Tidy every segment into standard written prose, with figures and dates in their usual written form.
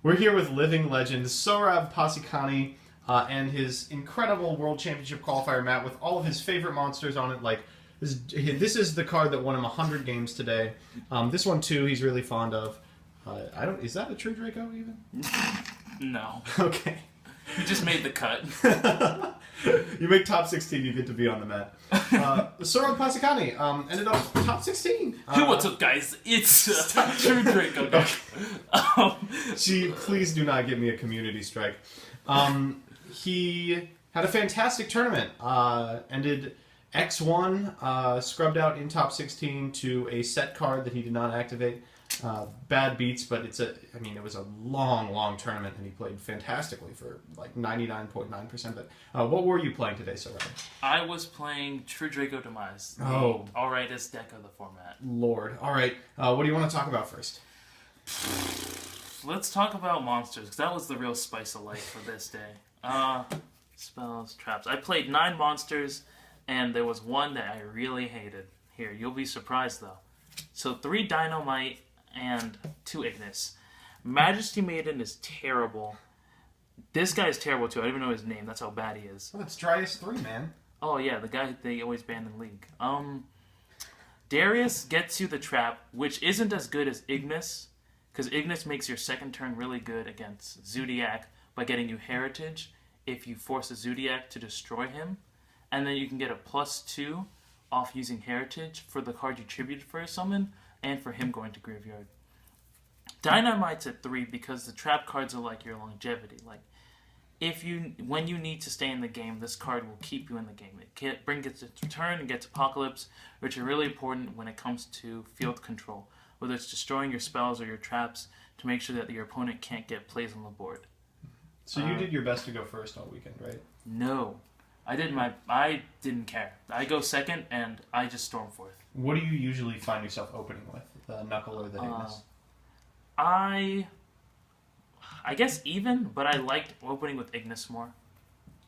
We're here with living legend Sohrab Pasikhani and his incredible World Championship qualifier mat with all of his favorite monsters on it. Like this is the card that won him 100 games today. This one too, he's really fond of. I don't. Is that a True Draco even? No. Okay. You just made the cut. You make top 16, you get to be on the mat. Sohrab Pasikhani ended up top 16. Hey, what's up, guys? It's True Draco. Okay. Please do not give me a community strike. He had a fantastic tournament. Ended X1, scrubbed out in top 16 to a set card that he did not activate. Bad beats, but it was a long tournament, and he played fantastically for like 99.9% of it. What were you playing today, Sohrab? I was playing True Draco Demise, the alrightest deck of the format. Lord. All right. What do you want to talk about first? Let's talk about monsters, because that was the real spice of life for this day. Spells, traps. I played 9 monsters, and there was one that I really hated. Here, you'll be surprised, though. So 3 Dynamite and 2 Ignis. Majesty Maiden is terrible. This guy is terrible too. I don't even know his name. That's how bad he is. Well, it's Dryas 3, man. Oh yeah, the guy they always banned in League. Darius gets you the trap, which isn't as good as Ignis, because Ignis makes your second turn really good against Zodiac by getting you Heritage if you force a Zodiac to destroy him, and then you can get a +2 off using Heritage for the card you tributed for a summon, and for him going to graveyard. Dynamite's at 3 because the trap cards are like your longevity. Like, when you need to stay in the game, this card will keep you in the game. It brings its return and gets Apocalypse, which are really important when it comes to field control, whether it's destroying your spells or your traps to make sure that your opponent can't get plays on the board. So you did your best to go first all weekend, right? No. I didn't care. I go second, and I just storm forth. What do you usually find yourself opening with? The Knuckle or the Ignis? I guess even, but I liked opening with Ignis more.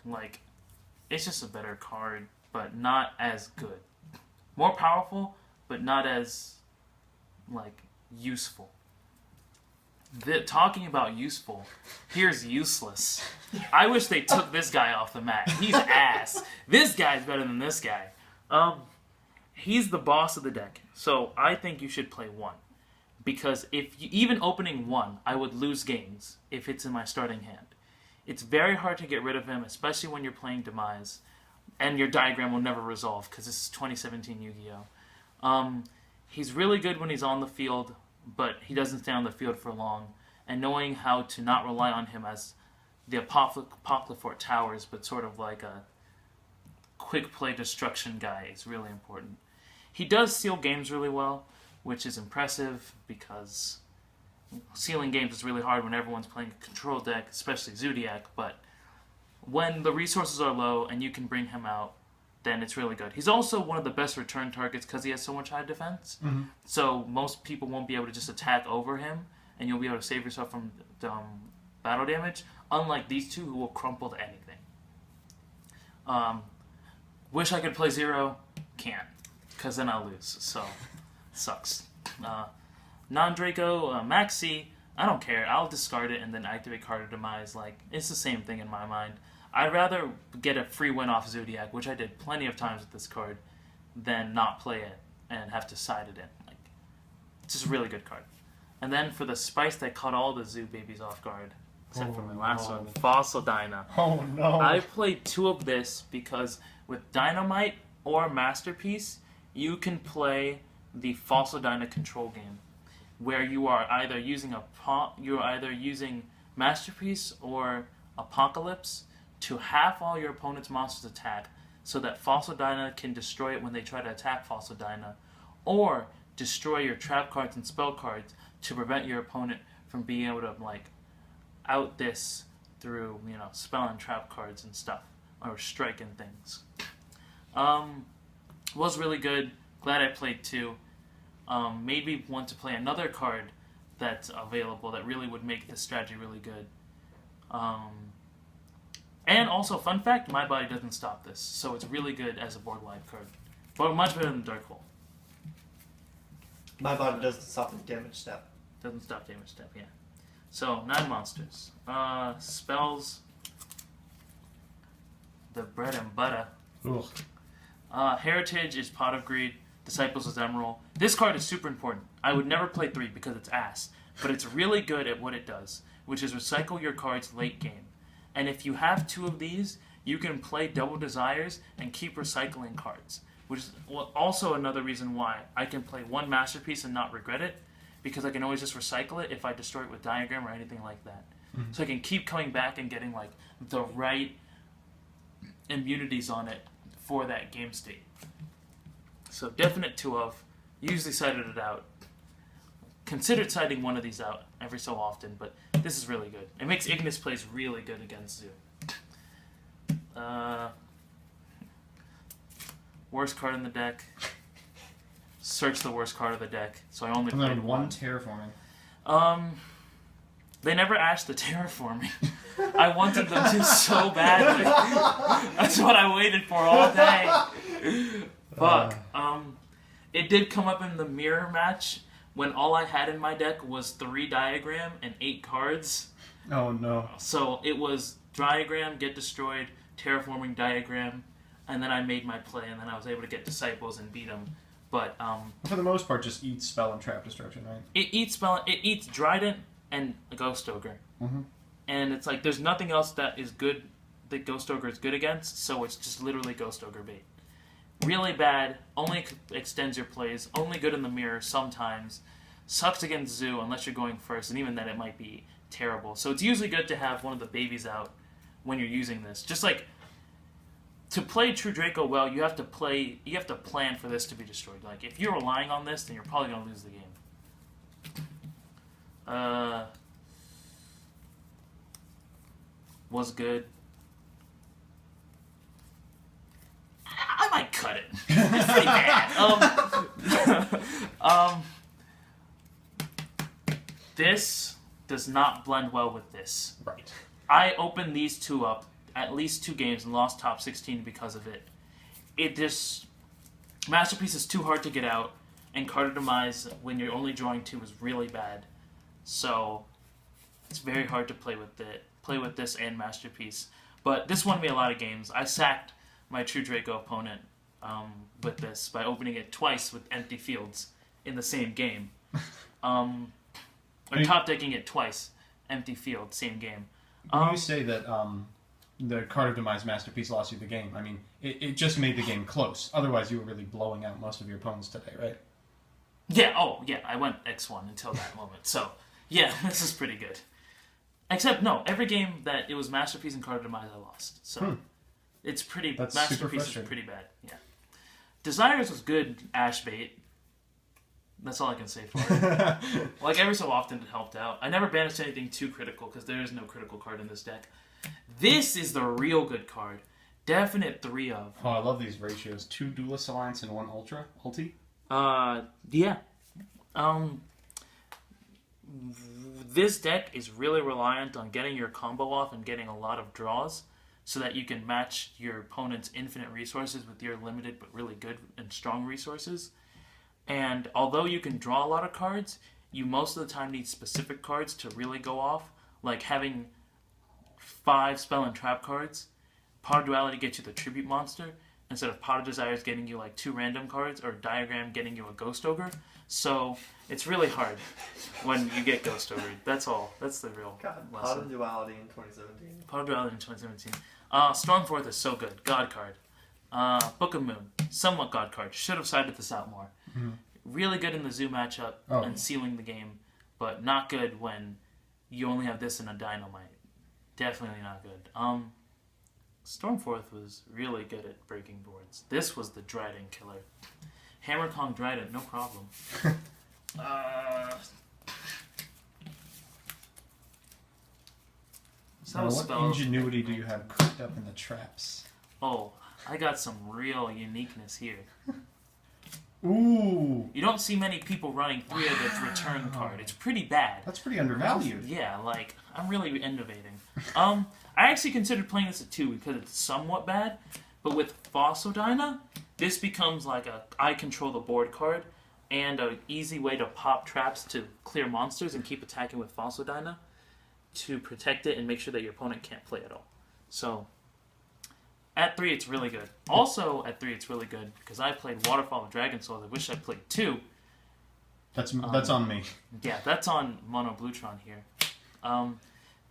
Like, it's just a better card, but not as good. More powerful, but not as, like, useful. Talking about useful, here's useless. I wish they took this guy off the mat. He's ass. This guy's better than this guy. He's the boss of the deck, so I think you should play 1. Because even opening 1, I would lose games if it's in my starting hand. It's very hard to get rid of him, especially when you're playing Demise, and your diagram will never resolve because this is 2017 Yu-Gi-Oh! He's really good when he's on the field, but he doesn't stay on the field for long, and knowing how to not rely on him as the Apocryphort Towers, but sort of like a quick play destruction guy is really important. He does seal games really well, which is impressive because sealing games is really hard when everyone's playing a control deck, especially Zodiac, but when the resources are low and you can bring him out, then it's really good. He's also one of the best return targets because he has so much high defense. Mm-hmm. So most people won't be able to just attack over him, and you'll be able to save yourself from battle damage, unlike these two who will crumple to anything. Wish I could play 0. Can't, because then I'll lose. So, sucks. Non-Draco, Maxi, I don't care. I'll discard it and then activate Card of Demise. Like, it's the same thing in my mind. I'd rather get a free win off Zodiac, which I did plenty of times with this card, than not play it and have to side it in. Like, it's just a really good card. And then for the spice that caught all the Zoo babies off guard, except for my last one, Fossil Dyna. Oh no! I played 2 of this because with Dynamite or Masterpiece, you can play the Fossil Dyna control game, where you are either using Masterpiece or Apocalypse to half all your opponent's monsters' attack, so that Fossil Dyna can destroy it when they try to attack Fossil Dyna, or destroy your trap cards and spell cards to prevent your opponent from being able to out this through spell and trap cards and stuff, or striking things. Was really good. Glad I played 2. Maybe want to play another card that's available that really would make this strategy really good. And also, fun fact, my body doesn't stop this, so it's really good as a board wipe card. But much better than Dark Hole. My body doesn't stop the damage step. Doesn't stop damage step, yeah. So 9 monsters. Spells. The bread and butter. Ugh. Heritage is Pot of Greed. Disciples is Emerald. This card is super important. I would never play 3 because it's ass, but it's really good at what it does, which is recycle your cards late game. And if you have 2 of these, you can play Double Desires and keep recycling cards, which is also another reason why I can play 1 Masterpiece and not regret it, because I can always just recycle it if I destroy it with Diagram or anything like that. Mm-hmm. So I can keep coming back and getting like the right immunities on it for that game state. So definite 2 of. Usually cited it out. Considered citing one of these out every so often, but this is really good. It makes Ignis plays really good against Zoo. Worst card in the deck. Search the worst card of the deck. So I only played 1 terraforming. They never asked the terraforming. I wanted them to so badly. That's what I waited for all day. Fuck. It did come up in the mirror match when all I had in my deck was 3 Diagram and 8 cards. Oh no. So it was Diagram, get destroyed, terraforming Diagram, and then I made my play, and then I was able to get Disciples and beat them. But for the most part, just eats spell and trap destruction, right? It eats Trident and a Ghost Ogre. Mm-hmm. And it's like there's nothing else that is good that Ghost Ogre is good against, so it's just literally Ghost Ogre bait. Really bad, only extends your plays, only good in the mirror sometimes, sucks against Zoo unless you're going first, and even then it might be terrible. So it's usually good to have one of the babies out when you're using this. Just like, to play True Draco well, you have to plan for this to be destroyed. Like, if you're relying on this, then you're probably going to lose the game. Was good. I might cut it. It's pretty bad. This does not blend well with this. Right. I opened these 2 up at least 2 games and lost top 16 because of it. Masterpiece is too hard to get out, and Card Demise when you're only drawing 2 is really bad. So it's very hard to play with this and Masterpiece. But this won me a lot of games. I sacked my True Draco opponent with this by opening it twice with empty fields in the same game. Or top decking it twice, empty field, same game. When you say that the Card of Demise Masterpiece lost you the game, I mean, it just made the game close. Otherwise, you were really blowing out most of your opponents today, right? Yeah, I went X1 until that moment. So, yeah, this is pretty good. Except, no, every game that it was Masterpiece and Card of Demise, I lost. So, it's pretty... That's Masterpiece is pretty bad, yeah. Desires was good Ash bait. That's all I can say for it. Like, every so often it helped out. I never banished anything too critical, because there is no critical card in this deck. This is the real good card. Definite 3 of. Oh, I love these ratios. 2 Duelist Alliance and 1 Ulti? Yeah. This deck is really reliant on getting your combo off and getting a lot of draws so that you can match your opponent's infinite resources with your limited but really good and strong resources. And although you can draw a lot of cards, you most of the time need specific cards to really go off, like having 5 spell and trap cards. Pot of Duality gets you the Tribute Monster, instead of Pot of Desires getting you like 2 random cards, or Diagram getting you a Ghost Ogre. So it's really hard when you get Ghost Ogre. That's all. That's the real lesson. Pot of Duality in 2017. Pot of Duality in 2017. Stormforth is so good. God card. Book of Moon. Somewhat God card. Should have sided this out more. Mm-hmm. Really good in the Zoo matchup and sealing the game, but not good when you only have this and a Dynamite. Definitely not good. Stormforth was really good at breaking boards. This was the Dryden killer. Hammer Kong Dryden, no problem. What ingenuity do you have cooked up in the traps? Oh, I got some real uniqueness here. Ooh! You don't see many people running 3 of the return card. It's pretty bad. That's pretty undervalued. Yeah, like, I'm really innovating. I actually considered playing this at 2 because it's somewhat bad, but with Phosphodyna, this becomes like a I control the board card and an easy way to pop traps to clear monsters and keep attacking with Phosphodyna. to protect it and make sure that your opponent can't play at all. So at 3, it's really good. Also at 3, it's really good because I played Waterfall of Dragon Souls. I wish I played 2. That's on me. Yeah, that's on Mono Bluetron here.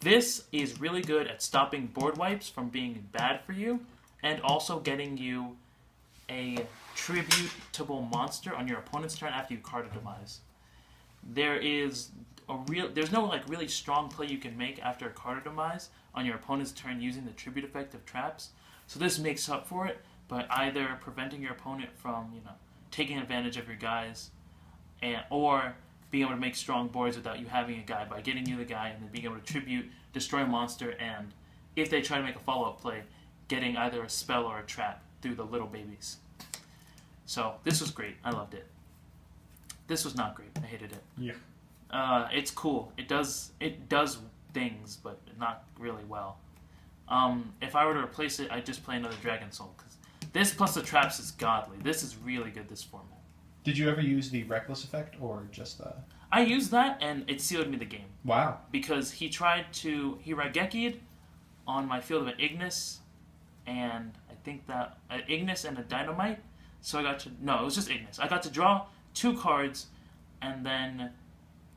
This is really good at stopping board wipes from being bad for you, and also getting you a tributable monster on your opponent's turn after you card a demise. There's no like really strong play you can make after a card demise on your opponent's turn using the tribute effect of traps. So this makes up for it, but either preventing your opponent from taking advantage of your guys, or being able to make strong boards without you having a guy by getting you the guy and then being able to tribute, destroy a monster, and if they try to make a follow-up play, getting either a spell or a trap through the little babies. So this was great. I loved it. This was not great. I hated it. Yeah. It's cool. It does things, but not really well. If I were to replace it, I'd just play another Dragon Soul, because this plus the traps is godly. This is really good, this format. Did you ever use the Reckless effect, or just the... I used that, and it sealed me the game. Wow. Because he Raigeki'd on my field of an Ignis, and I think that... an Ignis and a Dynamite, so I got to... No, it was just Ignis. I got to draw 2 cards, and then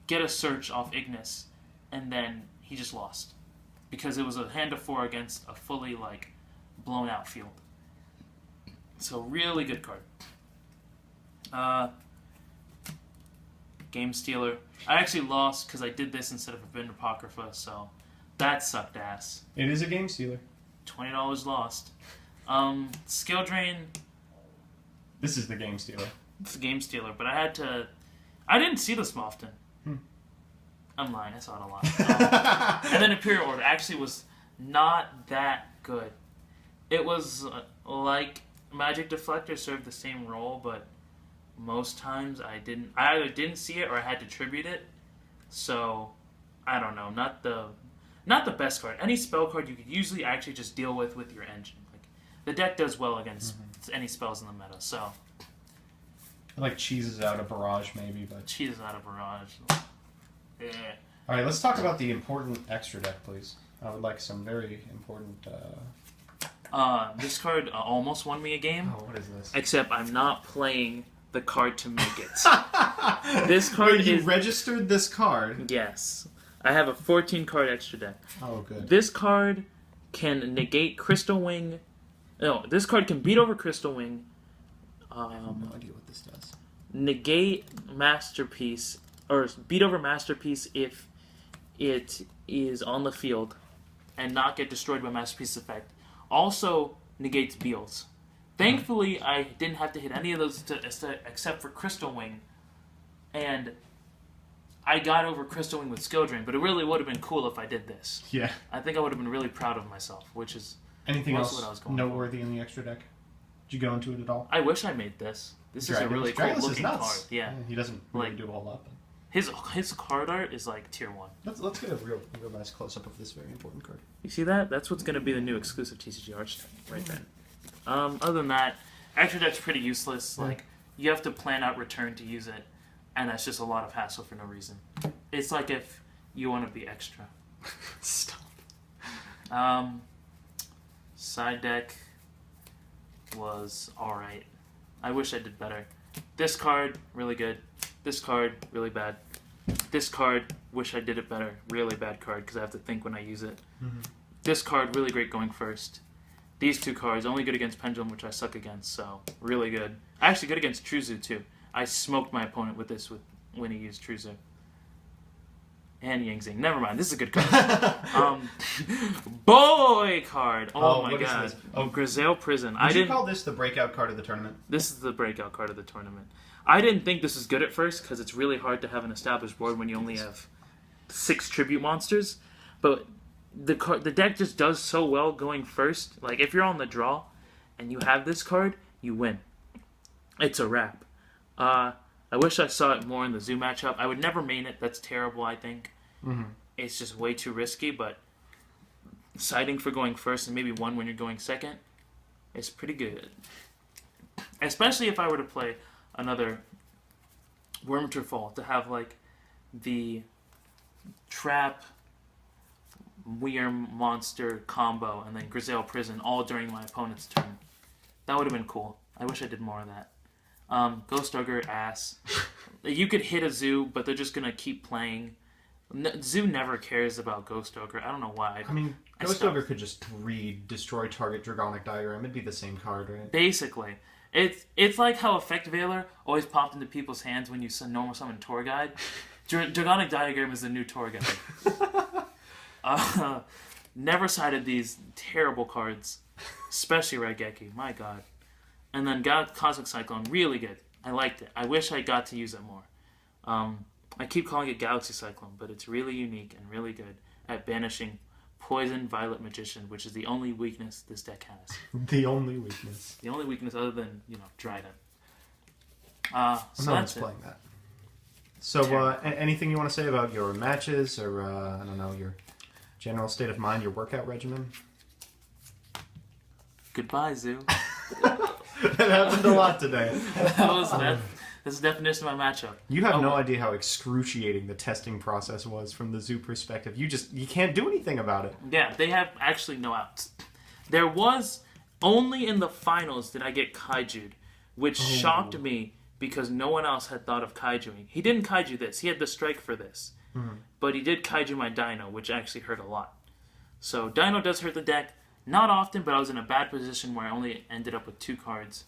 get a search off Ignis, and then he just lost. Because it was a hand of 4 against a fully, blown out field. So, really good card. Game Stealer. I actually lost because I did this instead of a Vind Apocrypha, so that sucked ass. It is a game stealer. $20 lost. Skill Drain. This is the game stealer. It's a Game Stealer, but I didn't see this often. I'm lying, I saw it a lot. And then Imperial Order actually was not that good. It was like Magic Deflector served the same role, but most times I either didn't see it or I had to tribute it. So I don't know, not the best card. Any spell card you could usually actually just deal with your engine. The deck does well against any spells in the meta, so It cheeses out a barrage maybe, but cheeses out a barrage. Yeah. Alright, let's talk about the important extra deck, please. I would like some very important This card almost won me a game. Oh, what is this? Except I'm not playing the card to make it. This card Wait, you registered this card? Yes. I have a 14 card extra deck. Oh, good. This card can negate Crystal Wing. No, this card can beat over Crystal Wing. I have no idea what this does. Negate Masterpiece, or beat over Masterpiece if it is on the field and not get destroyed by Masterpiece effect. Also negates Beals. Thankfully, I didn't have to hit any of those except for Crystal Wing, and I got over Crystal Wing with Skill Drain, but it really would have been cool if I did this. Yeah. I think I would have been really proud of myself, which is anything else what I was going noteworthy in the extra deck? Did you go into it at all? I wish I made this. This is a really cool looking card. Yeah. He doesn't really do a whole lot. But... His card art is tier 1. Let's get a real nice close up of this very important card. You see that? That's what's going to be the new exclusive TCG art right there. Other than that, extra deck's pretty useless. You have to plan out return to use it, and that's just a lot of hassle for no reason. It's like if you want to be extra. Stop. Side deck was alright. I wish I did better. This card, really good. This card, really bad. This card, wish I did it better. Really bad card, because I have to think when I use it. This card, really great going first. These 2 cards, only good against Pendulum, which I suck against, so really good. Actually good against Truzu, too. I smoked my opponent with this when he used Truzu. And Yang Zing. Never mind, this is a good card. Boy card! Oh my god. Oh, Grizel Prison. Would you call this the breakout card of the tournament? This is the breakout card of the tournament. I didn't think this was good at first, because it's really hard to have an established board when you only have 6 tribute monsters. But the deck just does so well going first. If you're on the draw and you have this card, you win. It's a wrap. I wish I saw it more in the Zoo matchup. I would never main it. That's terrible, I think. It's just way too risky, but siding for going first and maybe 1 when you're going second is pretty good. Especially if I were to play another Wormterfall to have the trap Weir Monster combo and then Grizel Prison all during my opponent's turn. That would have been cool. I wish I did more of that. Ghost Ogre, ass. You could hit a Zoo, but they're just going to keep playing. Zoo never cares about Ghost Ogre. I don't know why. I mean, Ghost Ogre could just destroy target Dragonic Diagram. It'd be the same card, right? Basically. It's like how Effect Veiler always popped into people's hands when you normal summon Tour Guide. Dragonic Diagram is the new Tour Guide. Never sided these terrible cards. Especially Raigeki. My god. And then got Cosmic Cyclone. Really good. I liked it. I wish I got to use it more. I keep calling it Galaxy Cyclone, but it's really unique and really good at banishing Poison Violet Magician, which is the only weakness this deck has. The only weakness. The only weakness other than, Dryden. So no one's that's playing that. So, anything you want to say about your matches or, I don't know, your general state of mind, your workout regimen? Goodbye, Zoo. That happened a lot today. This is the definition of my matchup. You have no idea how excruciating the testing process was from the Zoo perspective. You can't do anything about it. Yeah, they have actually no outs. There was only in the finals did I get Kaiju'd, which shocked me because no one else had thought of Kaijuing. He didn't Kaiju this. He had the strike for this. But he did Kaiju my Dino, which actually hurt a lot. So Dino does hurt the deck. Not often, but I was in a bad position where I only ended up with 2 cards.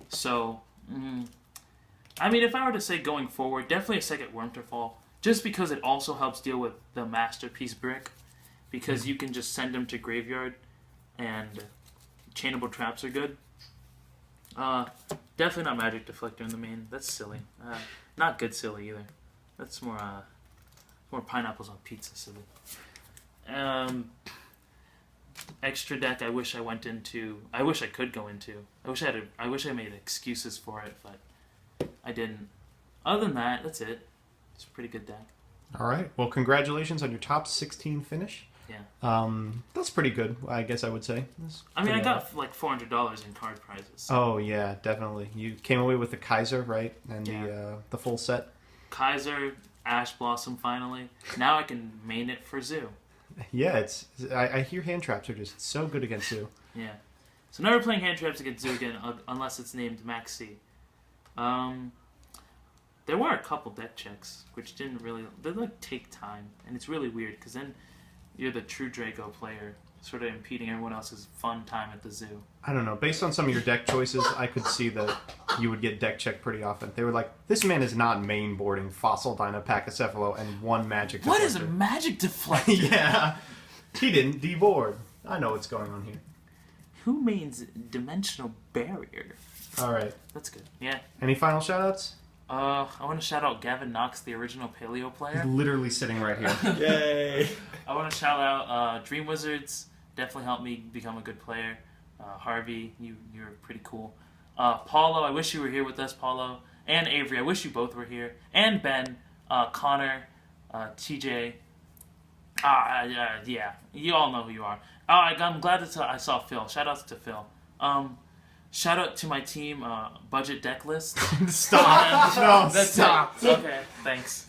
So, I mean, if I were to say going forward, definitely a second Wormterfall, just because it also helps deal with the Masterpiece Brick, because you can just send them to Graveyard, and Chainable Traps are good. Definitely not Magic Deflector in the main. That's silly. Not good silly either. That's more pineapples on pizza silly. Extra deck I wish I went into. I wish I could go into. I wish I made excuses for it, but I didn't. Other than that, that's it. It's a pretty good deck. All right. Well, congratulations on your top 16 finish. Yeah. That's pretty good, I guess I would say. I got like $400 in card prizes. Oh, yeah, definitely. You came away with the Kaiser, right? And the full set. Kaiser, Ash Blossom finally. Now I can main it for Zoo. Yeah, I hear hand traps are just so good against Zoo. Yeah. So never playing hand traps against Zoo again unless it's named Max C. There were a couple deck checks, which didn't really... They take time, and it's really weird, because then you're the True Draco player, sort of impeding everyone else's fun time at the Zoo. I don't know. Based on some of your deck choices, I could see that you would get deck checked pretty often. They were like, this man is not mainboarding Fossil Dino Pachycephalo and 1 Magic Deflector. What is a Magic Deflector? Yeah. He didn't deboard. I know what's going on here. Who means Dimensional Barrier? All right. That's good. Yeah. Any final shout-outs? I want to shout out Gavin Knox, the original Paleo player. He's literally sitting right here. Yay! I want to shout out Dream Wizards. Definitely helped me become a good player. Harvey, you're pretty cool. Paulo, I wish you were here with us, Paulo. And Avery, I wish you both were here. And Ben, Connor, TJ. Yeah, you all know who you are. I'm glad that I saw Phil. Shout outs to Phil. Shout out to my team, Budget Deck List. Stop. No, That's stop. it. Okay, thanks.